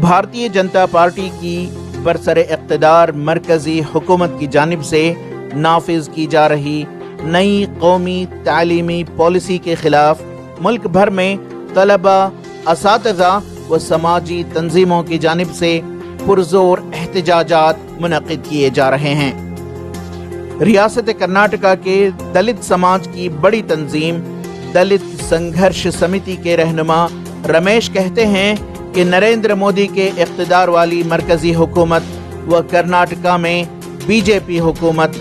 Bharatiya Janata party की बरसरे इक़्तिदार मरकजी हुकूमत की जानिब से नाफिज की जा रही नई कौमी तालीमी पॉलिसी के खिलाफ मुल्क भर में तलबा, असातिज़ा व समाजी तंजीमों की जानिब से पुरजोर एहतजाजात मुनक़िद किए जा रहे हैं। रियासत कर्नाटका के दलित समाज की बड़ी तंजीम दलित संघर्ष समिति के रहनुमा रमेश कहते हैं कि नरेंद्र मोदी के इक़्तिदार वाली मरकजी हुकूमत व कर्नाटका में बीजेपी हुकूमत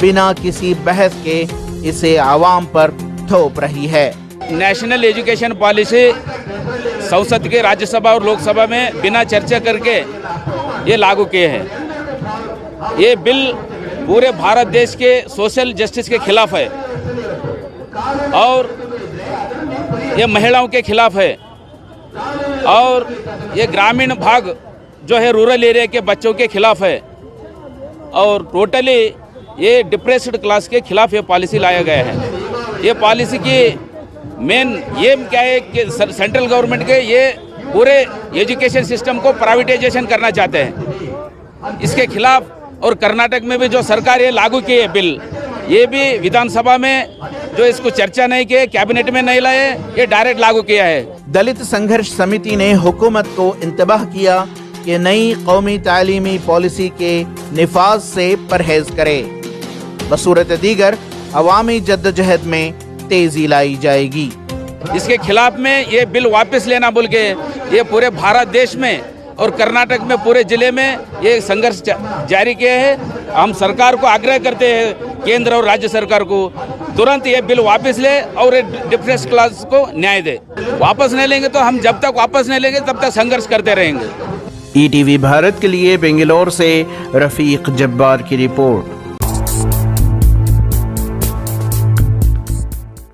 बिना किसी बहस के इसे आवाम पर थोप रही है। नेशनल एजुकेशन पॉलिसी संसद के राज्यसभा और लोकसभा में बिना चर्चा करके ये लागू किए हैं। ये बिल पूरे भारत देश के सोशल जस्टिस के खिलाफ है और ये महिलाओं के खिलाफ है और ये ग्रामीण भाग जो है रूरल एरिया के बच्चों के खिलाफ है और टोटली ये डिप्रेस्ड क्लास के खिलाफ ये पॉलिसी लाया गया है। ये पॉलिसी की मेन ये क्या है कि सेंट्रल गवर्नमेंट के ये पूरे एजुकेशन सिस्टम को प्राइवेटाइजेशन करना चाहते हैं। इसके खिलाफ और कर्नाटक में भी जो सरकार ये लागू की है बिल, ये भी विधानसभा में जो इसको चर्चा नहीं किए, कैबिनेट में नहीं लाए, ये डायरेक्ट लागू किया है। दलित संघर्ष समिति ने हुकूमत को इंतबाह किया कि नई कौमी तालीमी पॉलिसी के निफाज से परहेज करे। बसूरत दीगर अवामी जद्दोजहद में तेजी लाई जाएगी। इसके खिलाफ में ये बिल वापस लेना बोल के ये पूरे भारत देश में और कर्नाटक में पूरे जिले में ये संघर्ष जारी किए हैं। हम सरकार को आग्रह करते हैं, केंद्र और राज्य सरकार को तुरंत ये बिल वापस ले और डिप्रेस्ड क्लास को न्याय दे। वापस नहीं लेंगे तो हम जब तक वापस नहीं लेंगे तब तक संघर्ष करते रहेंगे। ETV भारत के लिए बेंगलोर से रफीक जब्बार की रिपोर्ट।